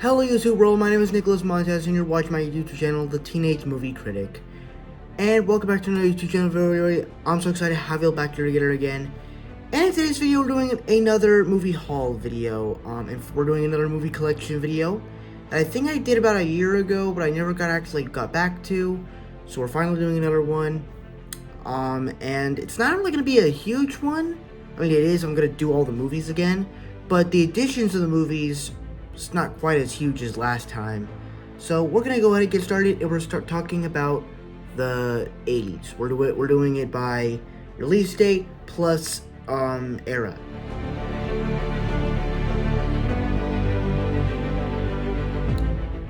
Hello YouTube world, my name is Nicholas Montez and you're watching my YouTube channel, The Teenage Movie Critic. And welcome back to another YouTube channel video. I'm so excited to have you back here together again. And in today's video we're doing another movie haul video. And we're doing another movie collection video that I think I did about a year ago, but I never got back to. So we're finally doing another one. And it's not really going to be a huge one. I mean it is, I'm going to do all the movies again. But the additions to the movies, it's not quite as huge as last time. So we're gonna go ahead and get started, and we're start talking about the 80s. We're doing it by release date plus era.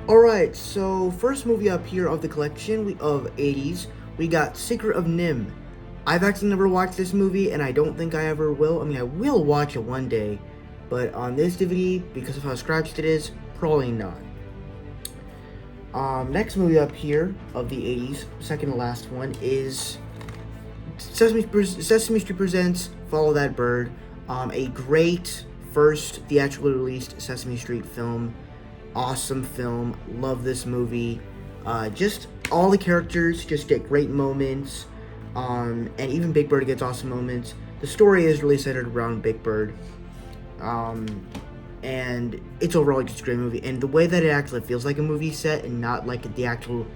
Alright, so first movie up here of the collection of 80s, we got Secret of NIMH. I've actually never watched this movie, and I don't think I ever will. I mean, I will watch it one day, but on this DVD, because of how scratched it is, probably not. Next movie up here of the 80s, second to last one, is Sesame Street Presents Follow That Bird. A great first theatrically released Sesame Street film. Awesome film. Love this movie. Just all the characters just get great moments. And even Big Bird gets awesome moments. The story is really centered around Big Bird. And it's overall just a great movie, and the way that it actually feels like a movie set and not like the actual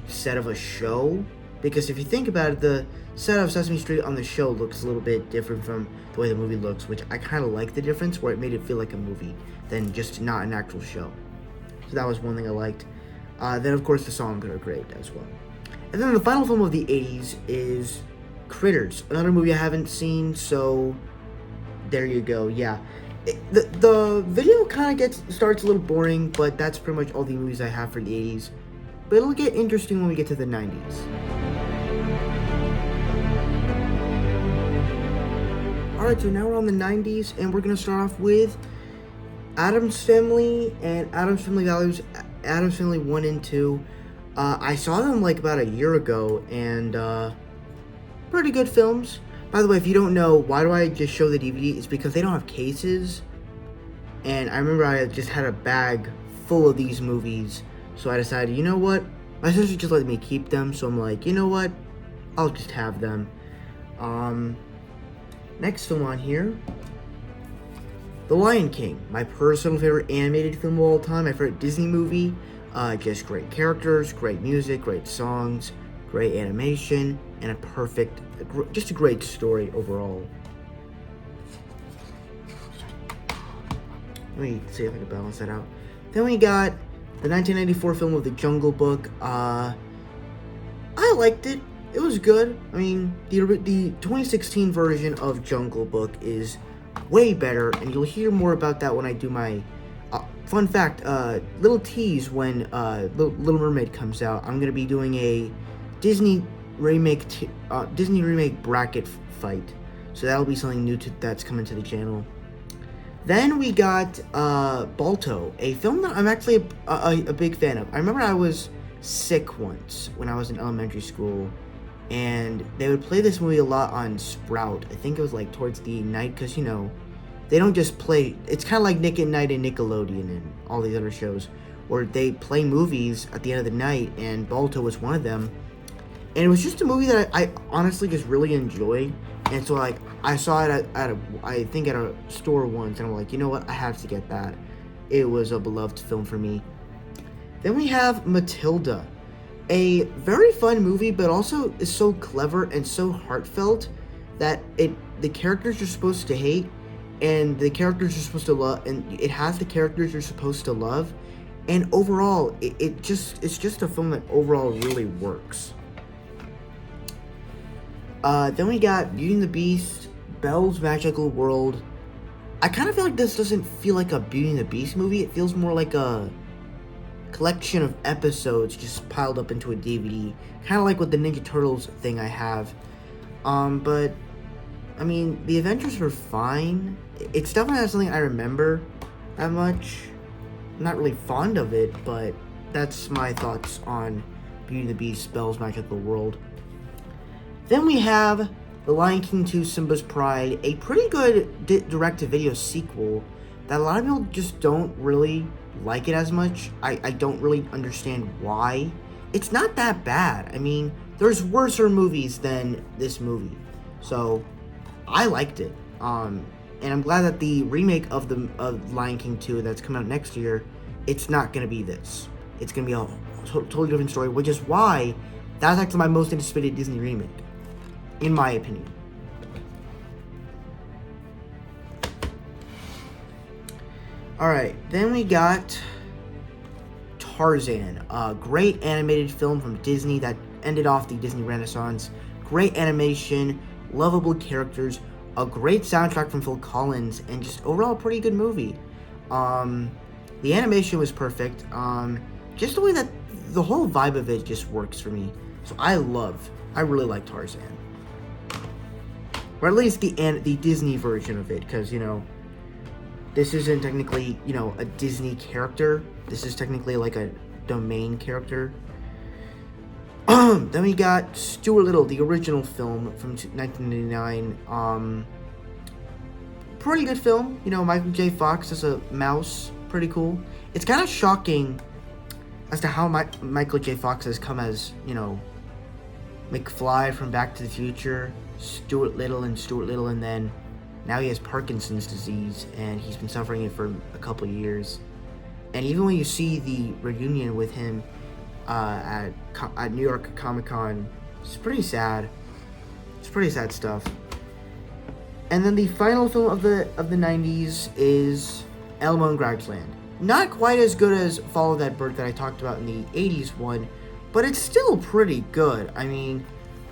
set of a show, because if you think about it, the set of Sesame Street on the show looks a little bit different from the way the movie looks, which I kind of like the difference, where it made it feel like a movie than just not an actual show. So that was one thing I liked. Then of course the songs are great as well. And then the final film of the 80s is Critters, another movie I haven't seen, so there you go. Yeah. The video kind of starts a little boring, but that's pretty much all the movies I have for the 80s. But it'll get interesting when we get to the 90s. Alright, so now we're on the 90s, and we're going to start off with Addams Family and Addams Family Values, Addams Family 1 and 2. I saw them like about a year ago, and pretty good films. By the way, if you don't know, why do I just show the DVD? It's because they don't have cases. And I remember I just had a bag full of these movies. So I decided, you know what? My sister just let me keep them. So I'm like, you know what? I'll just have them. Next film on here. The Lion King. My personal favorite animated film of all time. My favorite Disney movie. Just great characters, great music, great songs, great animation, and just a great story overall. Let me see if I can balance that out. Then we got the 1994 film of The Jungle Book. I liked it. It was good. I mean, the 2016 version of Jungle Book is way better, and you'll hear more about that when I do my fun fact. Little tease when Little Mermaid comes out. I'm gonna be doing a Disney remake bracket fight, so that'll be something new that's coming to the channel. Then we got Balto, a film that I'm actually a big fan of. I remember I was sick once when I was in elementary school, and they would play this movie a lot on Sprout. I think it was like towards the night, because you know they don't just play. It's kind of like Nick at Night and Nickelodeon and all these other shows where they play movies at the end of the night, and Balto was one of them. And it was just a movie that I honestly just really enjoyed. And so, like, I saw it at a store once, and I'm like, you know what, I have to get that. It was a beloved film for me. Then we have Matilda, a very fun movie, but also is so clever and so heartfelt that the characters you're supposed to hate, and the characters you're supposed to love, and it has the characters you're supposed to love, And overall, it's just a film that overall really works. Then we got Beauty and the Beast, Belle's Magical World. I kind of feel like this doesn't feel like a Beauty and the Beast movie. It feels more like a collection of episodes just piled up into a DVD. Kind of like with the Ninja Turtles thing I have. But, I mean, the adventures were fine. It's definitely not something I remember that much. I'm not really fond of it, but that's my thoughts on Beauty and the Beast, Belle's Magical World. Then we have The Lion King 2, Simba's Pride, a pretty good direct-to-video sequel that a lot of people just don't really like it as much. I don't really understand why. It's not that bad. I mean, there's worser movies than this movie. So, I liked it. And I'm glad that the remake of Lion King 2 that's coming out next year, it's not going to be this. It's going to be a totally different story, which is why that's actually my most anticipated Disney remake, in my opinion. Alright, then we got Tarzan, a great animated film from Disney that ended off the Disney Renaissance. Great animation, lovable characters, a great soundtrack from Phil Collins, and just overall a pretty good movie. The animation was perfect. Just the way that the whole vibe of it just works for me. So I really like Tarzan. Or at least the Disney version of it, because, you know, this isn't technically, you know, a Disney character. This is technically like a domain character. Then we got Stuart Little, the original film from 1999. Pretty good film. You know, Michael J. Fox as a mouse. Pretty cool. It's kind of shocking as to how Michael J. Fox has come as, you know, McFly from Back to the Future, Stuart Little, and then now he has Parkinson's disease, and he's been suffering it for a couple years. And even when you see the reunion with him at New York Comic Con, it's pretty sad. It's pretty sad stuff. And then the final film of the 90s is Elmo and Greg's Land. Not quite as good as Follow That Bird that I talked about in the 80s one, but it's still pretty good. I mean,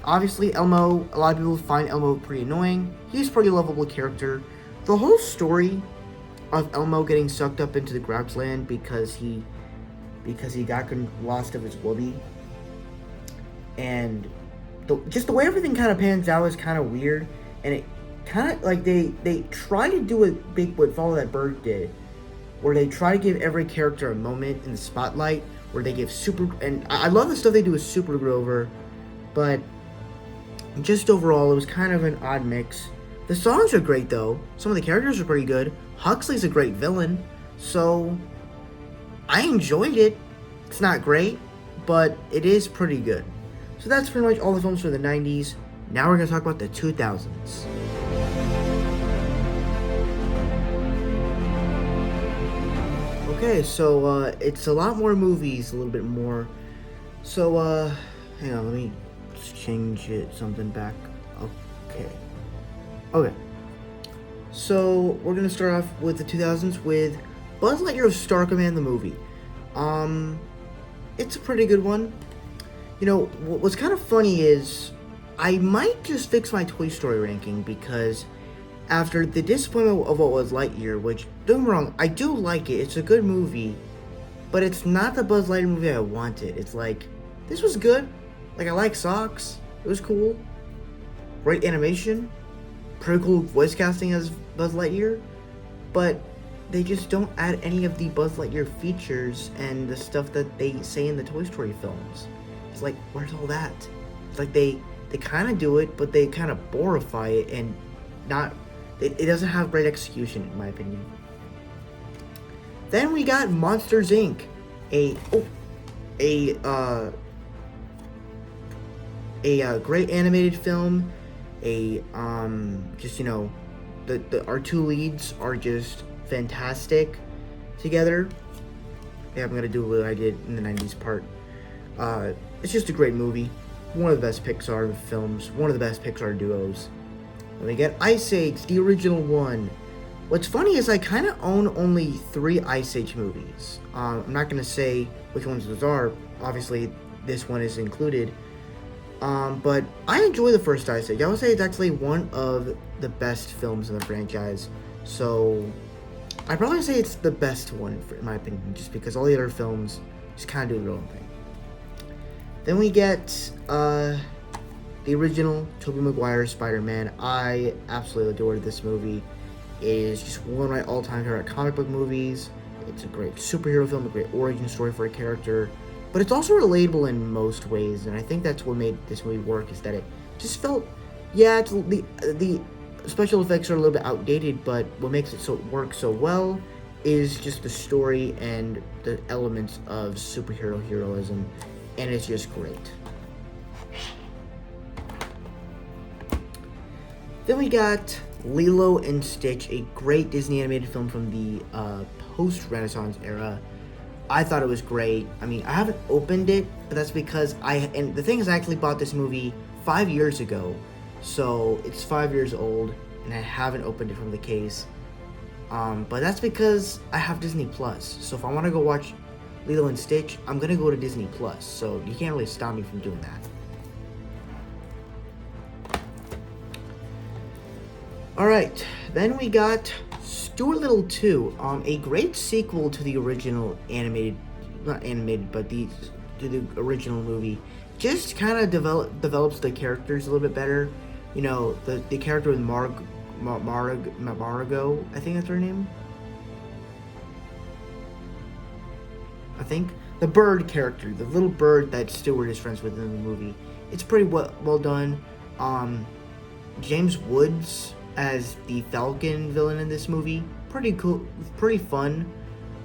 obviously Elmo, a lot of people find Elmo pretty annoying. He's a pretty lovable character. The whole story of Elmo getting sucked up into the Greg's Land because he got lost of his Woody, and just the way everything kind of pans out is kind of weird, and it kind of like they try to do what Follow That Bird did, where they try to give every character a moment in the spotlight, where they give and I love the stuff they do with Super Grover, but just overall it was kind of an odd mix. The songs are great though. Some of the characters are pretty good. Huxley's a great villain, so I enjoyed it. It's not great, but it is pretty good. So that's pretty much all the films for the 90s. Now we're going to talk about the 2000s. Okay, so it's a lot more movies, a little bit more. So, hang on, let me just change something back. Okay. So, we're going to start off with the 2000s with Buzz Lightyear Star Command the movie. It's a pretty good one. You know, what's kind of funny is I might just fix my Toy Story ranking, because after the disappointment of what was Lightyear, which, don't get me wrong, I do like it, it's a good movie, but it's not the Buzz Lightyear movie I wanted. It's like, this was good. Like, I like Socks. It was cool. Great animation. Pretty cool voice casting as Buzz Lightyear. But they just don't add any of the Buzz Lightyear features and the stuff that they say in the Toy Story films. It's like, where's all that? It's like they kind of do it, but they kind of borify it, and it doesn't have great execution, in my opinion. Then we got Monsters, Inc. A great animated film. Just, you know, our two leads are just fantastic together. Yeah, I'm gonna do what I did in the 90s part. It's just a great movie. One of the best Pixar films. One of the best Pixar duos. Then we get Ice Age, the original one. What's funny is I kind of own only 3 Ice Age movies. I'm not going to say which ones those are. Obviously, this one is included. But I enjoy the first Ice Age. I would say it's actually one of the best films in the franchise. So, I'd probably say it's the best one, in my opinion, just because all the other films just kind of do their own thing. Then we get the original Tobey Maguire Spider-Man. I absolutely adored this movie. It is just one of my all-time favorite comic book movies. It's a great superhero film, a great origin story for a character, but it's also relatable in most ways, and I think that's what made this movie work, is that it just felt, yeah, it's, the special effects are a little bit outdated, but what makes it so work so well is just the story and the elements of superhero heroism, and it's just great. Then we got Lilo and Stitch, a great Disney animated film from the post-Renaissance era. I thought it was great. I mean, I haven't opened it, but that's because and the thing is, I actually bought this movie 5 years ago, so it's 5 years old, and I haven't opened it from the case. But that's because I have Disney Plus, so if I want to go watch Lilo and Stitch, I'm gonna go to Disney Plus, so you can't really stop me from doing that. Alright, then we got Stuart Little 2, a great sequel to the original not animated, but to the original movie. Just kind of develops the characters a little bit better. You know, the character with Margot, I think that's her name. I think the bird character, the little bird that Stuart is friends with in the movie. It's pretty well done. James Woods as the Falcon villain in this movie, pretty cool, pretty fun,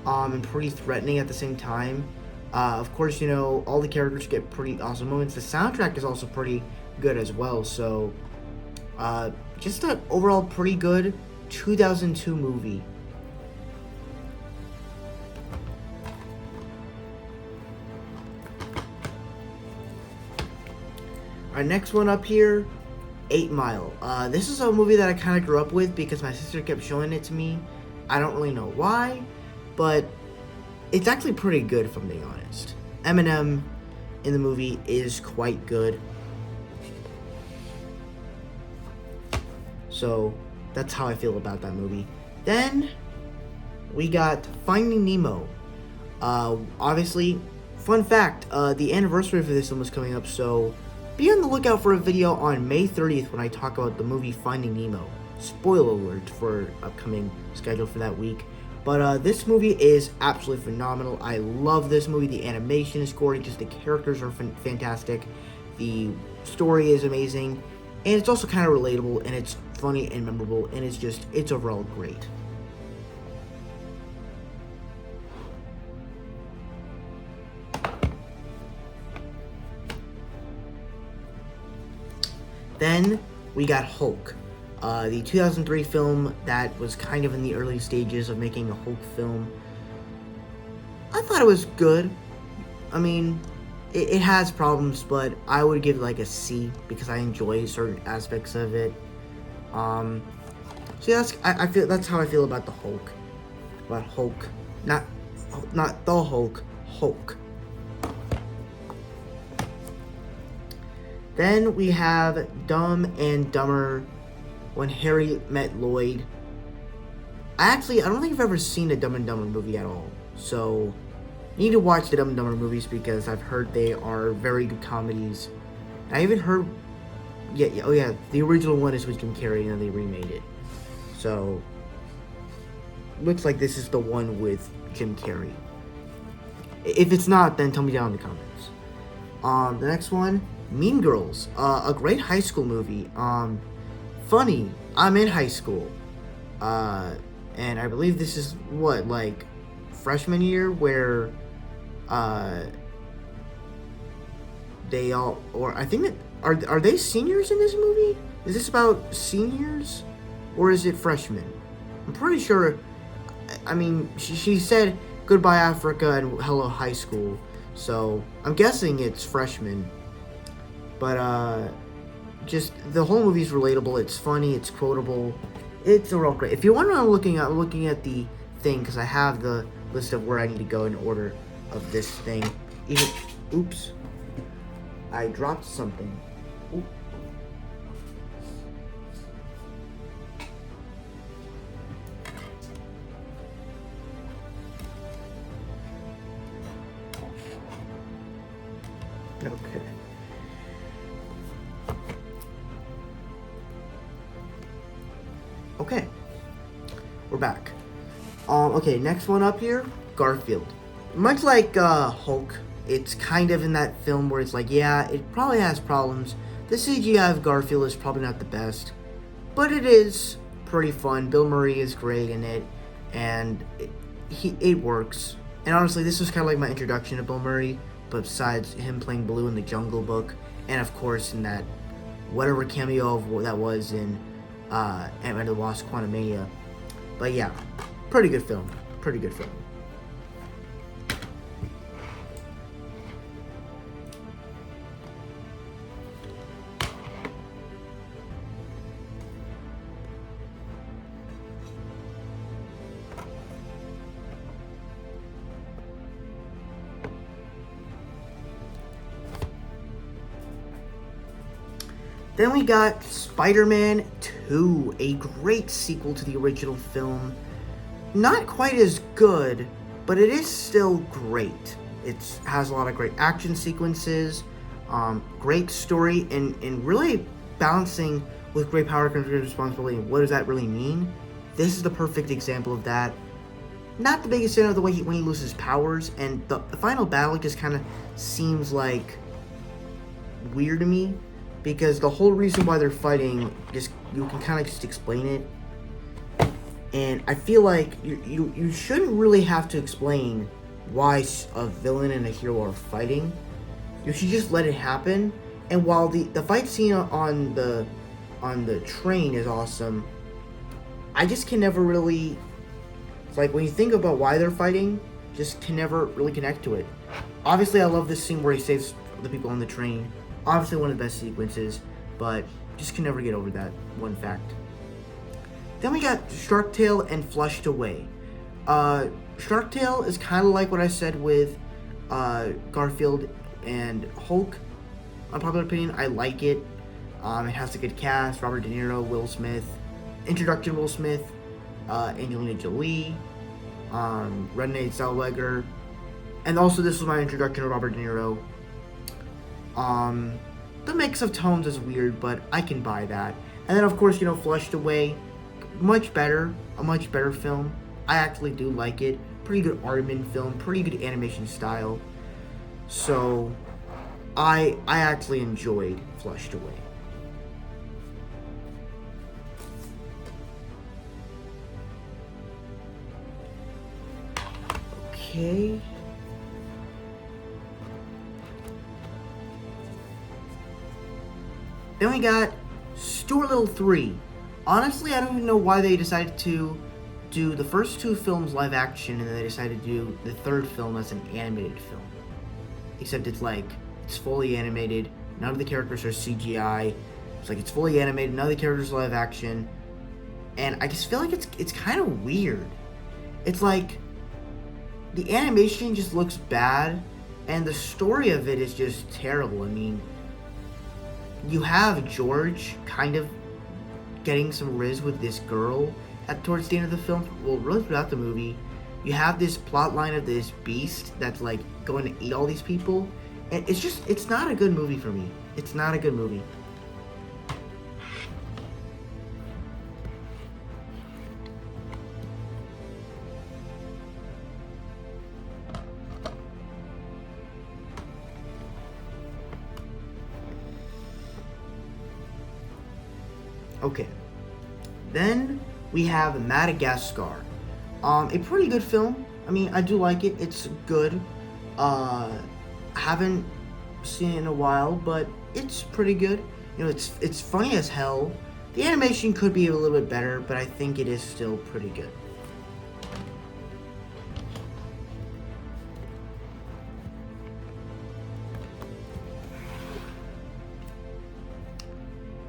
and pretty threatening at the same time. Of course, you know, all the characters get pretty awesome moments. The soundtrack is also pretty good as well. So, just an overall pretty good 2002 movie. Our next one up here, 8 Mile. This is a movie that I kind of grew up with because my sister kept showing it to me. I don't really know why, but it's actually pretty good, if I'm being honest. Eminem in the movie is quite good. So that's how I feel about that movie. Then we got Finding Nemo. Obviously, fun fact, the anniversary for this one was coming up, so be on the lookout for a video on May 30th when I talk about the movie Finding Nemo. Spoiler alert for upcoming schedule for that week. But this movie is absolutely phenomenal. I love this movie. The animation is great. Just the characters are fantastic. The story is amazing. And it's also kind of relatable. And it's funny and memorable. And it's overall great. Then we got Hulk, the 2003 film that was kind of in the early stages of making a Hulk film. I thought it was good. I mean, it has problems, but I would give it like a C because I enjoy certain aspects of it. So yeah, I feel that's how I feel about the Hulk. About Hulk, not the Hulk, Hulk. Then we have Dumb and Dumber, When Harry Met Lloyd. I don't think I've ever seen a Dumb and Dumber movie at all. So, you need to watch the Dumb and Dumber movies because I've heard they are very good comedies. I even heard, the original one is with Jim Carrey and then they remade it. So, looks like this is the one with Jim Carrey. If it's not, then tell me down in the comments. The next one, Mean Girls, a great high school movie. Funny, I'm in high school, and I believe this is like freshman year where they all, or I think that are they seniors in this movie? Is this about seniors or is it freshmen? I'm pretty sure. I mean, she said Goodbye Africa and Hello High School, so I'm guessing it's freshmen. But just the whole movie's relatable. It's funny. It's quotable. It's a real great. If you're wondering, I'm looking at the thing because I have the list of where I need to go in order of this thing. Even, oops, I dropped something. Oop. Okay. Okay. We're back. Okay, next one up here, Garfield. Much like Hulk, it's kind of in that film where it's like, yeah, it probably has problems. The CGI of Garfield is probably not the best, but it is pretty fun. Bill Murray is great in it, and it works. And honestly, this was kind of like my introduction to Bill Murray, but besides him playing Baloo in the Jungle Book, and of course in that whatever cameo of that was in Ant-Man and the Wasp: Quantumania. But yeah, pretty good film. Pretty good film. Then we got Spider-Man 2, a great sequel to the original film. Not quite as good, but it is still great. It has a lot of great action sequences, great story, and really balancing with great power comes great responsibility. What does that really mean? This is the perfect example of that. Not the biggest fan of the way when he loses powers, and the final battle just kind of seems like weird to me. Because the whole reason why they're fighting, you can kind of just explain it. And I feel like you shouldn't really have to explain why a villain and a hero are fighting. You should just let it happen. And while the fight scene on the train is awesome, I just can never really... It's like when you think about why they're fighting, just can never really connect to it. Obviously, I love this scene where he saves the people on the train. Obviously one of the best sequences, but just can never get over that one fact. Then we got Shark Tale and Flushed Away. Shark Tale is kind of like what I said with Garfield and Hulk. Unpopular opinion, I like it. It has a good cast, Robert De Niro, Will Smith, introduction Will Smith, Angelina Jolie, Renee Zellweger, and also this was my introduction to Robert De Niro. The mix of tones is weird, but I can buy that. And then, of course, Flushed Away, a much better film. I actually do like it. Pretty good Aardman film, pretty good animation style. So, I actually enjoyed Flushed Away. Okay. Then we got Stuart Little 3. Honestly, I don't even know why they decided to do the first two films live action and then they decided to do the third film as an animated film. Except it's fully animated, none of the characters are CGI. It's like it's fully animated, none of the characters are live action. And I just feel like it's kind of weird. It's like the animation just looks bad and the story of it is just terrible. I mean, you have George kind of getting some riz with this girl towards the end of the film. Well, really throughout the movie, you have this plot line of this beast that's like going to eat all these people, and it's not a good movie for me. It's not a good movie. Okay. Then we have Madagascar. A pretty good film. I mean, I do like it. It's good. Haven't seen it in a while, but it's pretty good. It's funny as hell. The animation could be a little bit better, but I think it is still pretty good.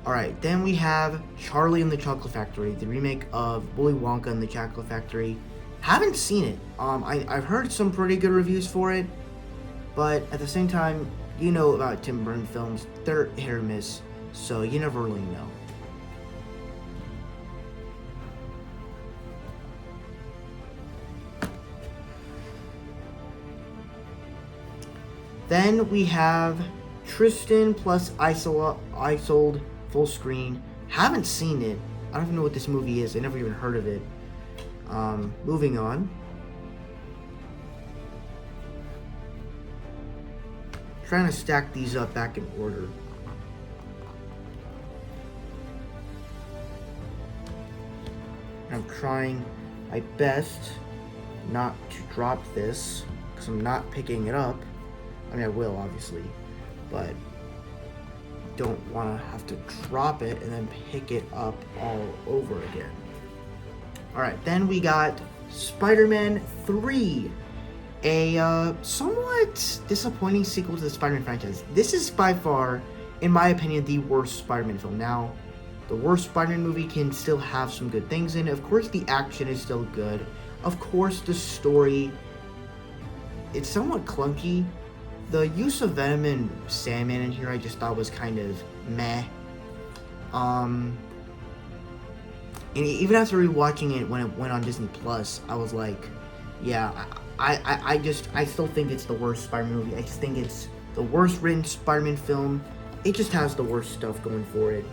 Alright, then we have Charlie and the Chocolate Factory, the remake of Willy Wonka and the Chocolate Factory. Haven't seen it. I've heard some pretty good reviews for it, but at the same time, you know about Tim Burton films, they're hit or miss, so you never really know. Then we have Tristan plus Isolde full screen. Haven't seen it. I don't even know what this movie is. I never even heard of it. Moving on. Trying to stack these up back in order. I'm trying my best not to drop this because I'm not picking it up. I mean, I will, obviously, but don't want to have to drop it and then pick it up all over again. Alright, then we got Spider-Man 3, a somewhat disappointing sequel to the Spider-Man franchise. This is by far, in my opinion, the worst Spider-Man film. Now, the worst Spider-Man movie can still have some good things in it. Of course, the action is still good. Of course, the story, it's somewhat clunky. The use of Venom and Sandman in here I just thought was kind of meh. And even after rewatching it when it went on Disney Plus, I was like, yeah, I still think it's the worst Spider-Man movie. I just think it's the worst written Spider-Man film. It just has the worst stuff going for it.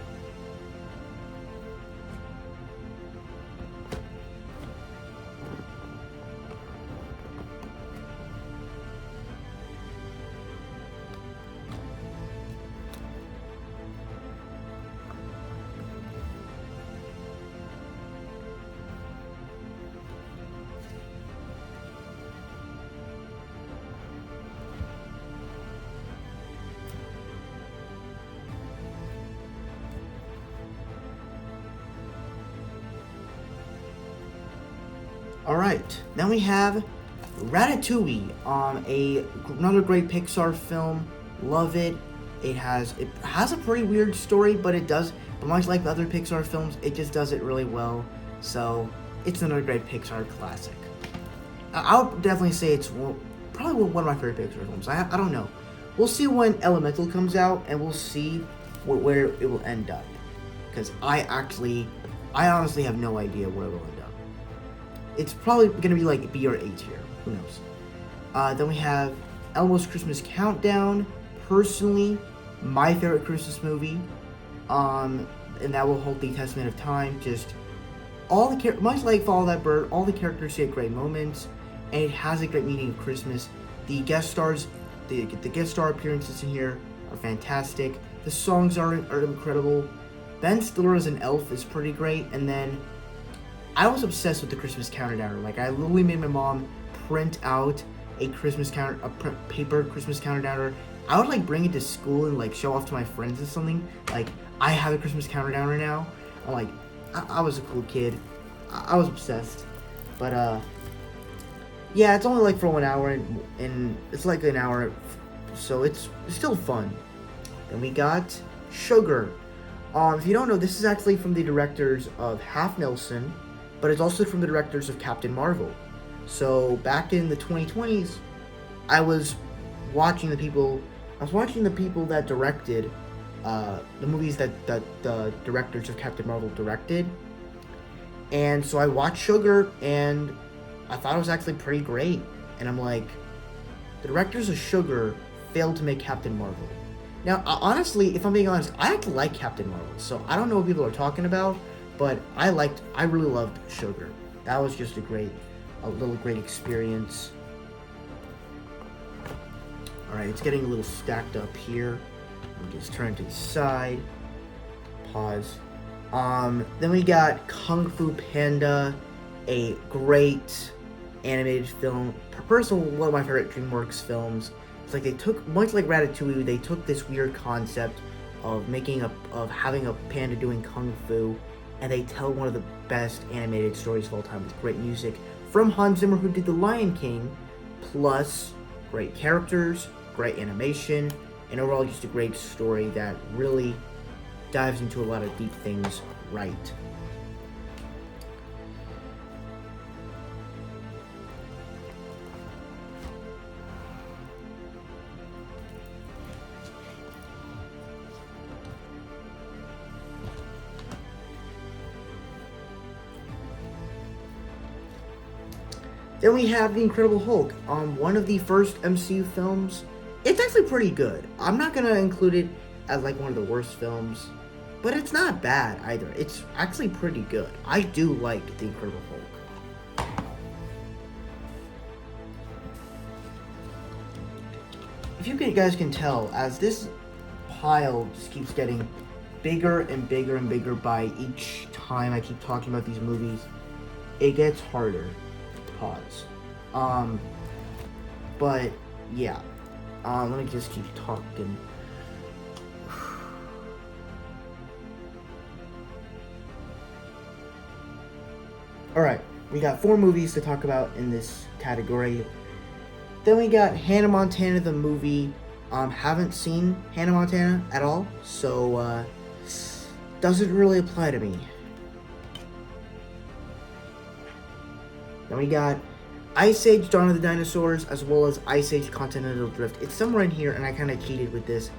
Alright, then we have Ratatouille, another great Pixar film. Love it. It has a pretty weird story, but much like the other Pixar films, it just does it really well. So it's another great Pixar classic. I would definitely say it's probably one of my favorite Pixar films. I don't know. We'll see when Elemental comes out, and we'll see where it will end up. Because I honestly have no idea where it will end up. It's probably gonna be like B or A tier. Who knows? Then we have Elmo's Christmas Countdown. Personally, my favorite Christmas movie. And that will hold the testament of time. Just much like Follow That Bird, all the characters get great moments, and it has a great meaning of Christmas. The guest stars, the guest star appearances in here are fantastic. The songs are incredible. Ben Stiller as an elf is pretty great, and then I was obsessed with the Christmas Countdowner. Like, I literally made my mom print out a paper Christmas Countdowner. I would like bring it to school and like show off to my friends or something. Like, I have a Christmas Countdowner now. I'm like, I was a cool kid. I was obsessed. But yeah, it's only like for 1 hour, and it's like an hour, so it's still fun. Then we got Sugar. If you don't know, this is actually from the directors of Half Nelson, but it's also from the directors of Captain Marvel. So back in the 2020s, I was watching the people that directed the movies that the directors of Captain Marvel directed. And so I watched Sugar, and I thought it was actually pretty great. And I'm like, the directors of Sugar failed to make Captain Marvel. Now, honestly, if I'm being honest, I actually like Captain Marvel, so I don't know what people are talking about, but I really loved Sugar. That was just a little great experience. Alright, it's getting a little stacked up here. Let me just turn to the side. Pause. Then we got Kung Fu Panda, a great animated film. Personally, one of my favorite DreamWorks films. It's like they took, much like Ratatouille, they took this weird concept of having a panda doing kung fu, and they tell one of the best animated stories of all time with great music from Hans Zimmer, who did The Lion King, plus great characters, great animation, and overall just a great story that really dives into a lot of deep things right. Then we have The Incredible Hulk, one of the first MCU films. It's actually pretty good. I'm not gonna include it as like one of the worst films, but it's not bad either. It's actually pretty good. I do like The Incredible Hulk. If you guys can tell, as this pile just keeps getting bigger and bigger and bigger by each time I keep talking about these movies, it gets harder. Pause. But yeah. Let me just keep talking. Alright, we got 4 movies to talk about in this category. Then we got Hannah Montana the movie. Haven't seen Hannah Montana at all, so doesn't really apply to me. Then we got Ice Age Dawn of the Dinosaurs, as well as Ice Age Continental Drift. It's somewhere in here, and I kind of cheated with this,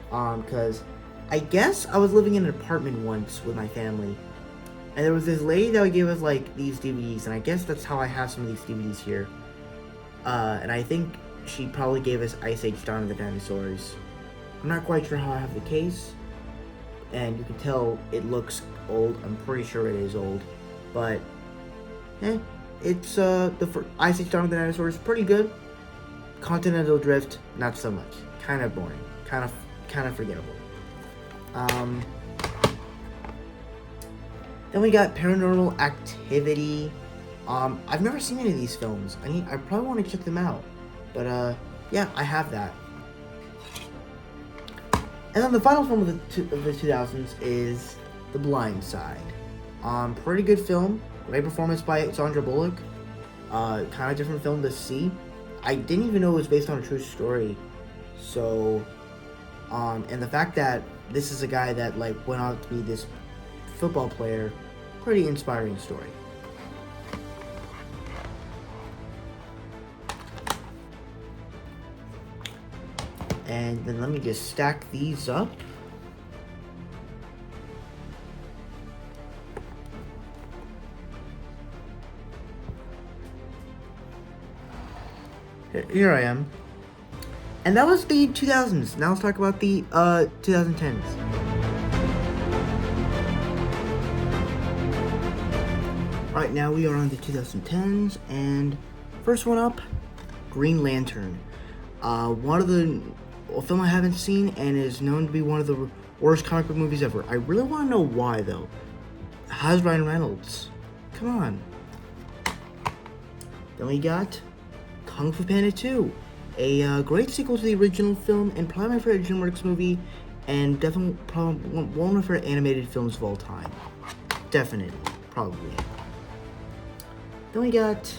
because I guess I was living in an apartment once with my family, and there was this lady that would give us, like, these DVDs, and I guess that's how I have some of these DVDs here. And I think she probably gave us Ice Age Dawn of the Dinosaurs. I'm not quite sure how I have the case, and you can tell it looks old. I'm pretty sure it is old, but, it's, the Ice Age Dawn of the Dinosaurs, pretty good. Continental Drift, not so much. Kind of boring. Kind of forgettable. Then we got Paranormal Activity. I've never seen any of these films. I probably want to check them out. But, yeah, I have that. And then the final film of the 2000s is The Blind Side. Pretty good film. Great performance by Sandra Bullock. Kind of different film to see. I didn't even know it was based on a true story. So, and the fact that this is a guy that, like, went out to be this football player, pretty inspiring story. And then let me just stack these up. Here I am. And that was the 2000s. Now let's talk about the 2010s. Alright, now we are on the 2010s, and first one up, Green Lantern. A film I haven't seen, and is known to be one of the worst comic book movies ever. I really want to know why, though. How's Ryan Reynolds? Come on. Then we got Kung Fu Panda 2, a great sequel to the original film, and probably my favorite DreamWorks movie, and definitely probably one of my favorite animated films of all time. Definitely, probably. Then we got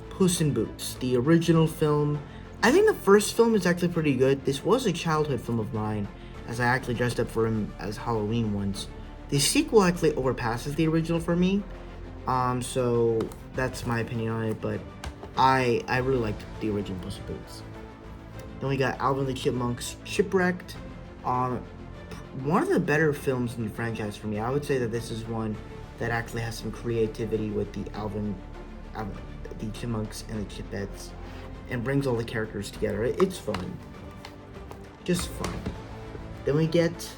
Puss in Boots, the original film. I think the first film is actually pretty good. This was a childhood film of mine, as I actually dressed up for him as Halloween once. The sequel actually overpasses the original for me, so that's my opinion on it, but I really liked the original Puss in Boots. Then we got Alvin and the Chipmunks Shipwrecked. One of the better films in the franchise for me. I would say that this is one that actually has some creativity with the the Chipmunks and the Chipettes, and brings all the characters together. It's fun. Just fun. Then we get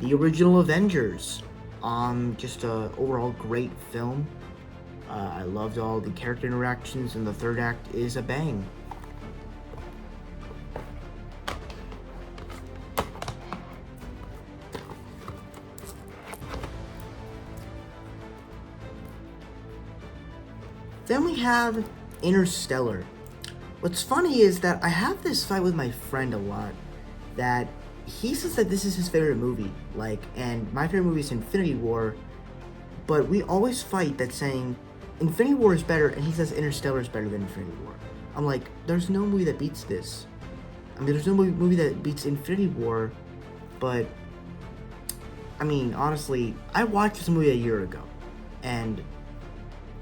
the original Avengers. Just a overall great film. I loved all the character interactions, and the third act is a bang. Then we have Interstellar. What's funny is that I have this fight with my friend a lot, that he says that this is his favorite movie, and my favorite movie is Infinity War, but we always fight that saying Infinity War is better, and he says Interstellar is better than Infinity War. I'm like, there's no movie that beats this. I mean, there's no movie that beats Infinity War, but I mean, honestly, I watched this movie a year ago, and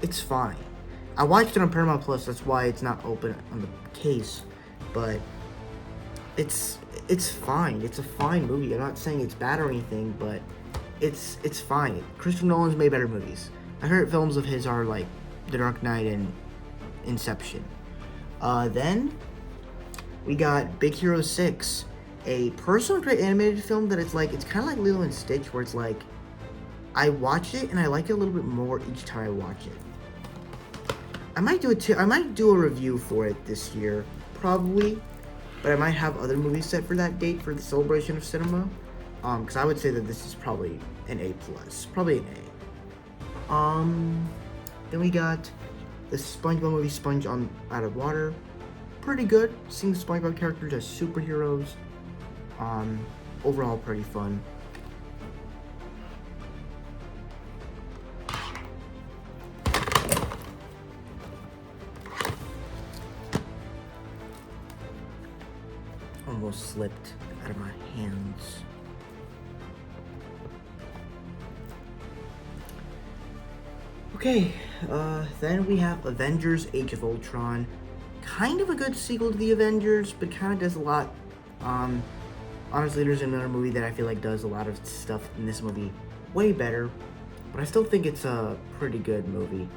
it's fine. I watched it on Paramount Plus. That's why it's not open on the case, but it's fine. It's a fine movie. I'm not saying it's bad or anything, but it's fine. Christopher Nolan's made better movies. My favorite films of his are like The Dark Knight and Inception. Then we got Big Hero 6, a personal great animated film that it's kind of like Lilo and Stitch, where it's like I watch it and I like it a little bit more each time I watch it. I might do a review for it this year, probably, but I might have other movies set for that date for the celebration of cinema. Because I would say that this is probably an A+, probably an A. Then we got the SpongeBob movie, Sponge on Out of Water. Pretty good, seeing SpongeBob characters as superheroes. Overall pretty fun. Almost slipped out of my hands. Okay, then we have Avengers Age of Ultron. Kind of a good sequel to the Avengers, but kind of does a lot. Honestly, there's another movie that I feel like does a lot of stuff in this movie way better, but I still think it's a pretty good movie.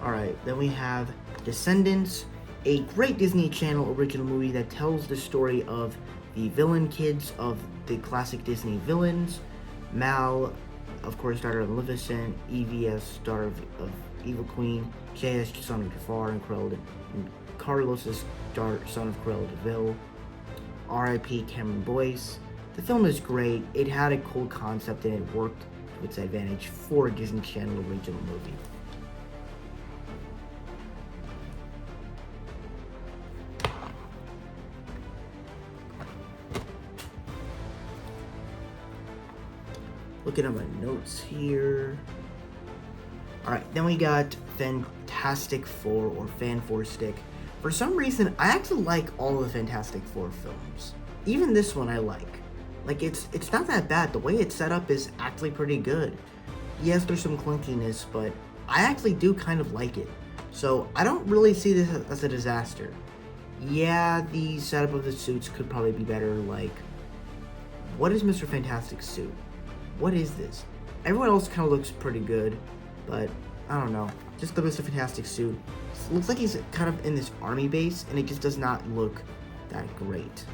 Alright, then we have Descendants, a great Disney Channel original movie that tells the story of the villain kids of the classic Disney villains. Mal, of course, daughter of Maleficent, EVS, daughter of Evil Queen, JS, son of Jafar and Cruella, and Carlos, son of Cruella de Vil. R.I.P. Cameron Boyce. The film is great. It had a cool concept and it worked to its advantage for a Disney Channel original movie. Looking at my notes here. Alright, then we got Fantastic Four, or Fan4Stick. For some reason, I actually like all of the Fantastic Four films. Even this one I like. Like, it's not that bad. The way it's set up is actually pretty good. Yes, there's some clunkiness, but I actually do kind of like it. So, I don't really see this as a disaster. Yeah, the setup of the suits could probably be better. Like, what is Mr. Fantastic's suit? What is this? Everyone else kind of looks pretty good, but I don't know. Just the Mr. Fantastic suit. It looks like he's kind of in this army base, and it just does not look that great.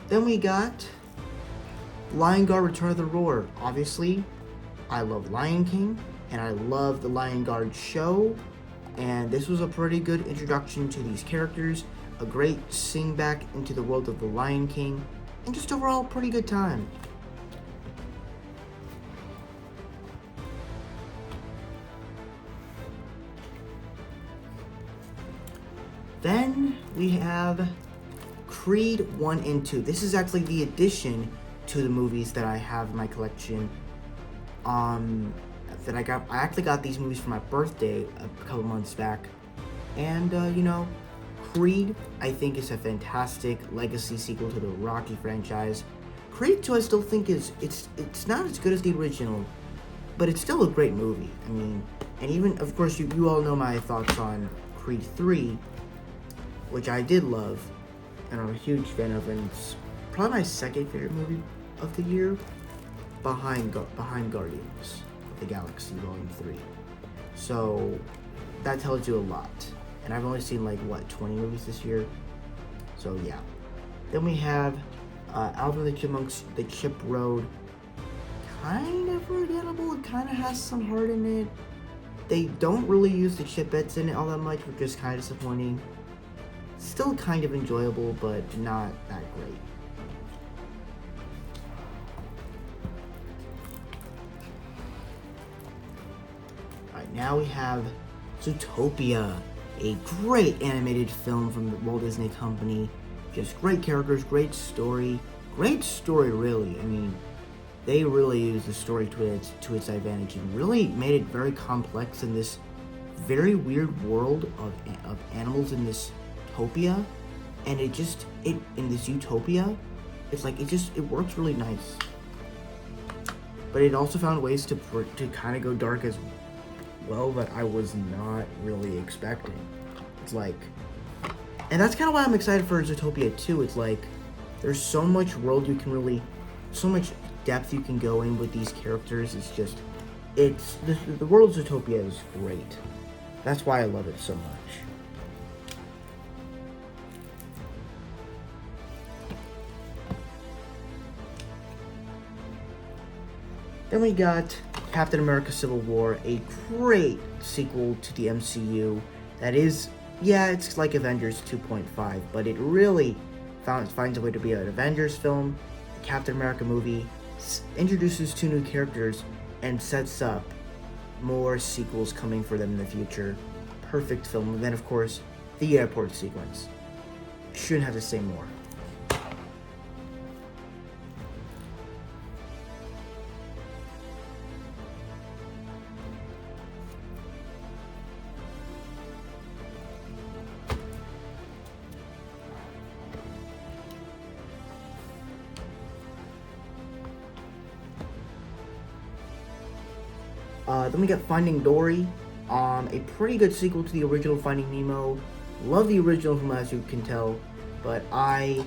Then we got Lion Guard Return of the Roar. Obviously, I love Lion King, and I love the Lion Guard show, and this was a pretty good introduction to these characters, a great sing back into the world of the Lion King, and just overall pretty good time. Then we have Creed 1 and 2. This is actually the addition to the movies that I have in my collection. I actually got these movies for my birthday a couple months back, and Creed I think is a fantastic legacy sequel to the Rocky franchise. Creed 2 I still think it's not as good as the original, but it's still a great movie. I mean, and even of course you all know my thoughts on Creed 3, which I did love, and I'm a huge fan of, and it's probably my second favorite movie of the year, behind Guardians of the Galaxy Volume 3. So that tells you a lot. And I've only seen 20 movies this year. So yeah. Then we have Alvin and the Chipmunks, The Chip Road. Kind of forgettable. It kind of has some heart in it. They don't really use the Chipettes in it all that much, which is kind of disappointing. Still kind of enjoyable, but not that great. Alright, now we have Zootopia. a great animated film from the Walt Disney Company. Just great characters, great story really. I mean, they really used the story to its advantage and really made it very complex in this very weird world of animals in this utopia, and it in this utopia, it's like it works really nice. But it also found ways to kind of go dark as well that I was not really expecting. It's like, and that's kind of why I'm excited for Zootopia 2. It's like, there's so much world you can really, so much depth you can go in with these characters. It's just, the world of Zootopia is great. That's why I love it so much. Then we got Captain America Civil War, a great sequel to the MCU that is, yeah, it's like Avengers 2.5, but it really finds a way to be an Avengers film. The Captain America movie introduces 2 new characters and sets up more sequels coming for them in the future. Perfect film. And then, of course, the airport sequence. Shouldn't have to say more. Then we got Finding Dory, a pretty good sequel to the original Finding Nemo. Love the original film, as you can tell, but I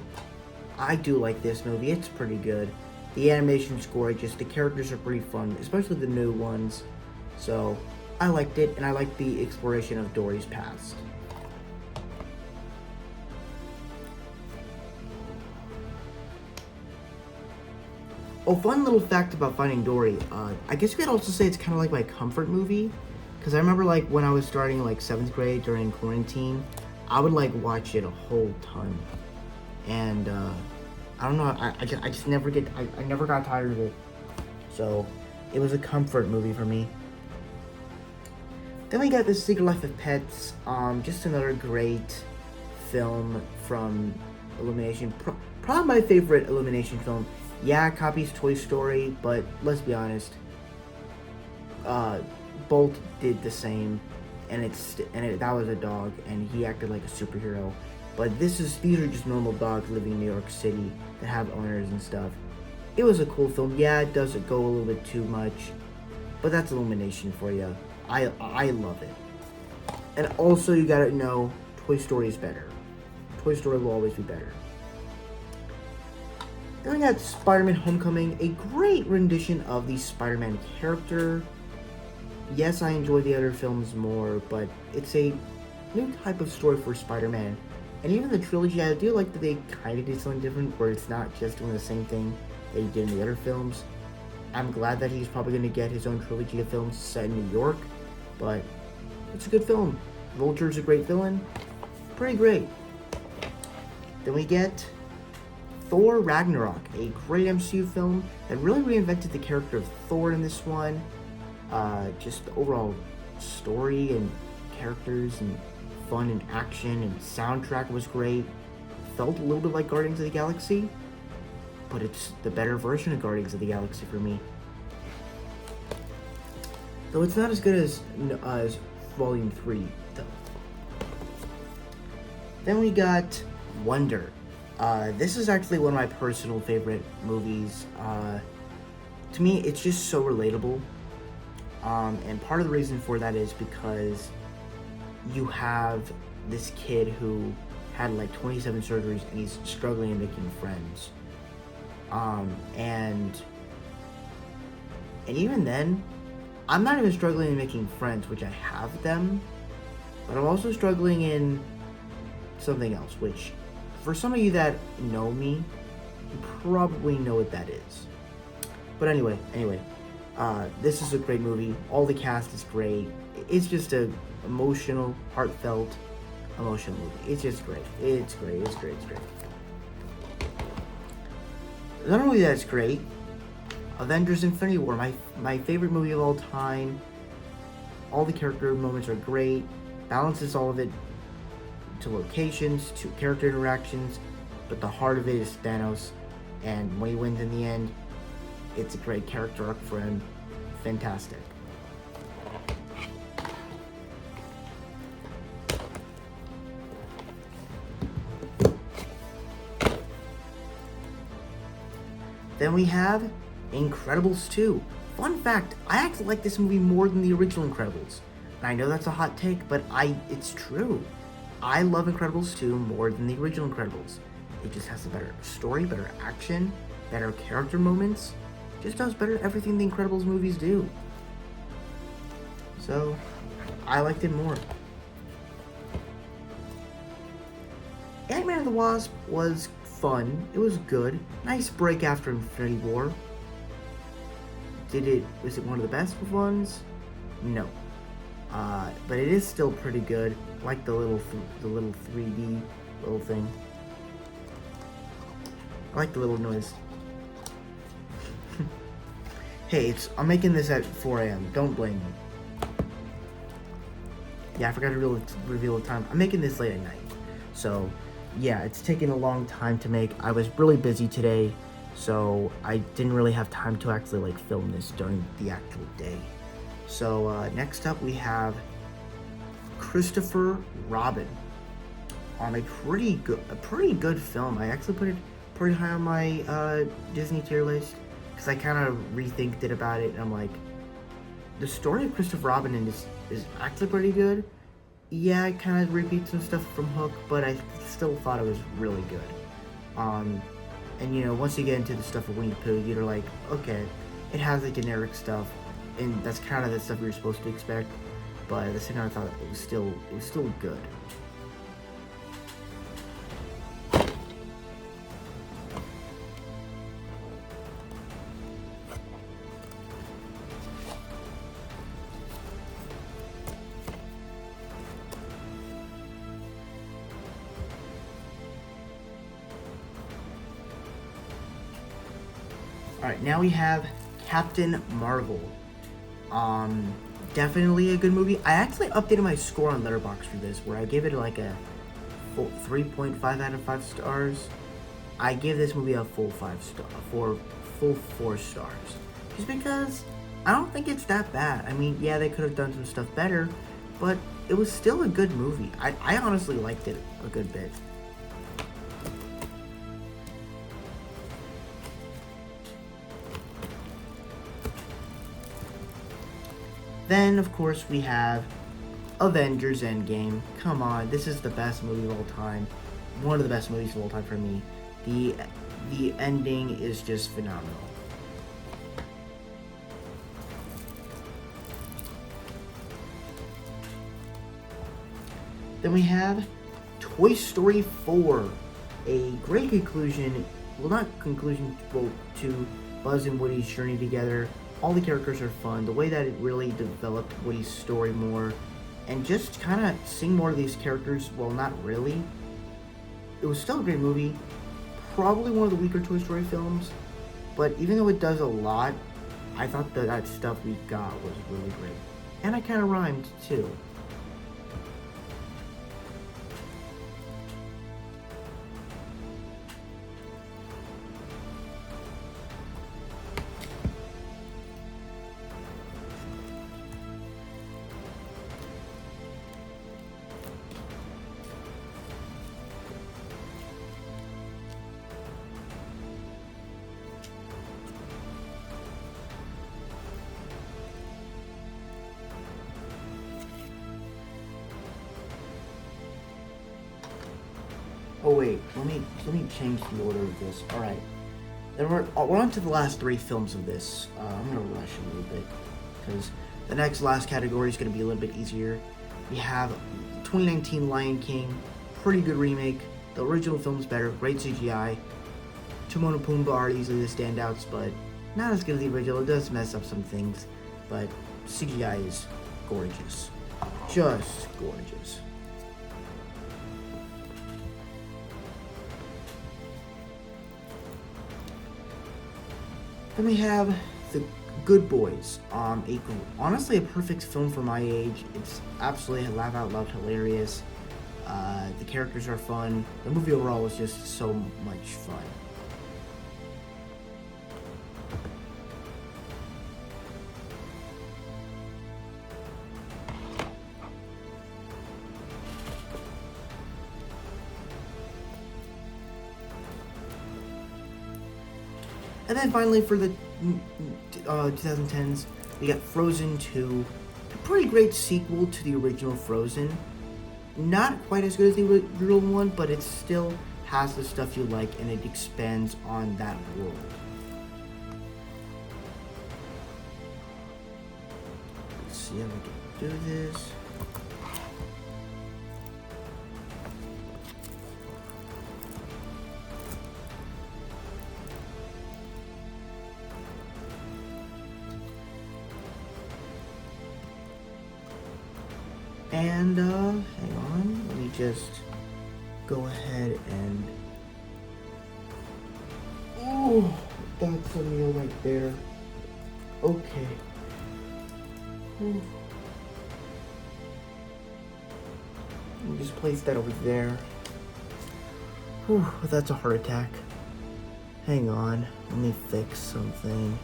do like this movie. It's pretty good. The animation's gorgeous. The characters are pretty fun, especially the new ones. So I liked it, and I liked the exploration of Dory's past. Oh, fun little fact about Finding Dory. I guess you could also say it's kind of like my comfort movie. Because I remember, like, when I was starting, like, 7th grade during quarantine, I would, like, watch it a whole ton. And, I don't know, I just never I never got tired of it. So, it was a comfort movie for me. Then we got The Secret Life of Pets. Just another great film from Illumination. Probably my favorite Illumination film. Yeah, it copies Toy Story, but let's be honest. Bolt did the same, and that was a dog, and he acted like a superhero. But these are just normal dogs living in New York City that have owners and stuff. It was a cool film. Yeah, it does go a little bit too much, but that's Illumination for you. I love it. And also, you gotta know, Toy Story is better. Toy Story will always be better. Then we got Spider-Man Homecoming, a great rendition of the Spider-Man character. Yes, I enjoy the other films more, but it's a new type of story for Spider-Man. And even the trilogy, I do like that they kind of did something different, where it's not just doing the same thing they did in the other films. I'm glad that he's probably going to get his own trilogy of films set in New York, but it's a good film. Vulture's a great villain. Pretty great. Then we get Thor Ragnarok, a great MCU film that really reinvented the character of Thor in this one. Just the overall story and characters and fun and action and soundtrack was great. Felt a little bit like Guardians of the Galaxy, but it's the better version of Guardians of the Galaxy for me. Though it's not as good as Volume 3, though. Then we got Wonder. This is actually one of my personal favorite movies. To me, it's just so relatable. And part of the reason for that is because you have this kid who had like 27 surgeries and he's struggling in making friends. And even then, I'm not even struggling in making friends, which I have them, but I'm also struggling in something else, which for some of you that know me, you probably know what that is. But anyway, this is a great movie. All the cast is great. It's just a emotional, heartfelt, emotional movie. It's just great. It's great. Not only that, it's great. Avengers: Infinity War, my favorite movie of all time. All the character moments are great. balances all of it to locations, to character interactions, but the heart of it is Thanos, and when he wins in the end, it's a great character arc for him. Fantastic. Then we have Incredibles 2. Fun fact, I actually like this movie more than the original Incredibles. And I know that's a hot take, but it's true. I love Incredibles 2 more than the original Incredibles. It just has a better story, better action, better character moments. Just does better everything the Incredibles movies do. So, I liked it more. Ant-Man and the Wasp was fun. It was good. Nice break after Infinity War. Was it one of the best ones? No. But it is still pretty good. I like the little 3D little thing. I like the little noise. Hey, I'm making this at 4 a.m. Don't blame me. Yeah, I forgot to reveal the time. I'm making this late at night. So, yeah, it's taken a long time to make. I was really busy today, so I didn't really have time to actually film this during the actual day. So next up we have Christopher Robin. A pretty good film. I actually put it pretty high on my Disney tier list because I kind of rethinked it about it, and I'm like, the story of Christopher Robin is actually pretty good. Yeah, I kind of repeat some stuff from Hook, but I still thought it was really good. And once you get into the stuff of Winnie the Pooh, you're like, okay, it has the generic stuff, and that's kind of the stuff you're supposed to expect. But at the same time, I thought it was still good. Alright, now we have Captain Marvel. Definitely a good movie. I actually updated my score on Letterboxd for this, where I gave it like a full 3.5 out of 5 stars. I give this movie a full 4 stars. Just because I don't think it's that bad. I mean, yeah, they could have done some stuff better, but it was still a good movie. I honestly liked it a good bit. Then, of course, we have Avengers Endgame. Come on, this is the best movie of all time. One of the best movies of all time for me. The ending is just phenomenal. Then we have Toy Story 4. A great conclusion, to Buzz and Woody's journey together. All the characters are fun. The way that it really developed Woody's story more, and just kind of seeing more of these characters, well, not really. It was still a great movie. Probably one of the weaker Toy Story films, but even though it does a lot, I thought that stuff we got was really great. And I kind of rhymed, too. Oh wait, let me change the order of this. All right, then we're on to the last 3 films of this. I'm gonna rush a little bit because the next last category is gonna be a little bit easier. We have 2019 Lion King, pretty good remake. The original film's better, great CGI. Timon and Pumbaa are easily the standouts, but not as good as the original. It does mess up some things, but CGI is gorgeous, just gorgeous. Then we have Good Boys. Honestly a perfect film for my age. It's absolutely laugh out loud hilarious. The characters are fun. The movie overall was just so much fun. And then finally for the 2010s, we got Frozen 2, a pretty great sequel to the original Frozen. Not quite as good as the original one, but it still has the stuff you like and it expands on that world. Let's see how we can do this. And, hang on, let me just go ahead and, oh, that's a meal right there. Okay. Whew. Let me just place that over there. Whew, that's a heart attack. Hang on, let me fix something.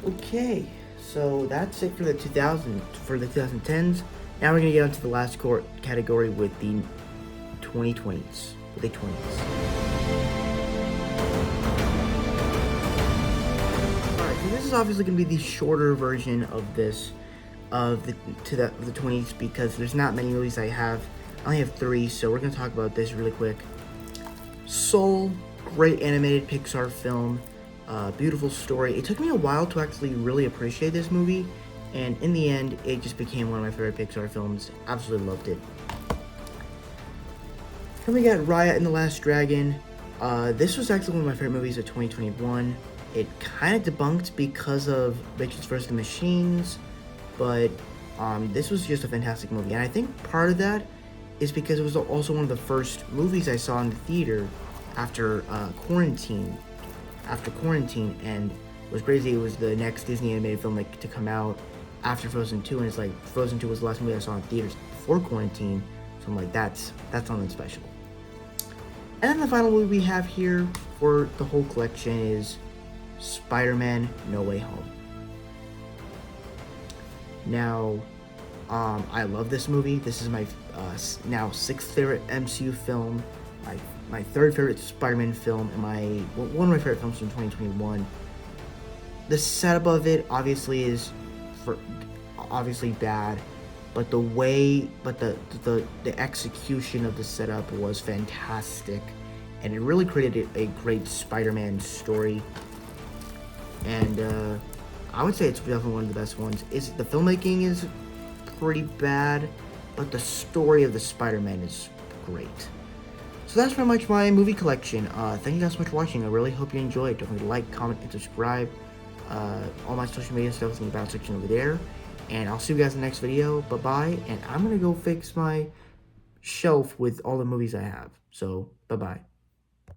Okay, so that's it for the 2010s. Now we're gonna get onto the last category with the 2020s. With the 20s. Alright, so this is obviously gonna be the shorter version of this, of the 20s, because there's not many movies I have. I only have 3, so we're gonna talk about this really quick. Soul, great animated Pixar film. Beautiful story. It took me a while to actually really appreciate this movie, and in the end, it just became one of my favorite Pixar films. Absolutely loved it. Then we got Raya and the Last Dragon. This was actually one of my favorite movies of 2021. It kind of debunked because of Mitchells vs. the Machines, but this was just a fantastic movie, and I think part of that is because it was also one of the first movies I saw in the theater after quarantine, and it was crazy. It was the next Disney animated film to come out after Frozen 2, and it's like Frozen 2 was the last movie I saw in theaters before quarantine, so I'm like, that's something special. And then the final movie we have here for the whole collection is Spider-Man No Way Home. Now, I love this movie. This is my now 6th favorite MCU film, my 3rd favorite Spider-Man film, and one of my favorite films from 2021. The setup of it obviously is obviously bad, but the execution of the setup was fantastic, and it really created a great Spider-Man story. And I would say it's definitely one of the best ones. The filmmaking is pretty bad, but the story of the Spider-Man is great. So that's pretty much my movie collection. Thank you guys so much for watching. I really hope you enjoyed. Don't forget to like, comment, and subscribe. All my social media stuff is in the about section over there. And I'll see you guys in the next video. Bye-bye. And I'm going to go fix my shelf with all the movies I have. So, bye-bye.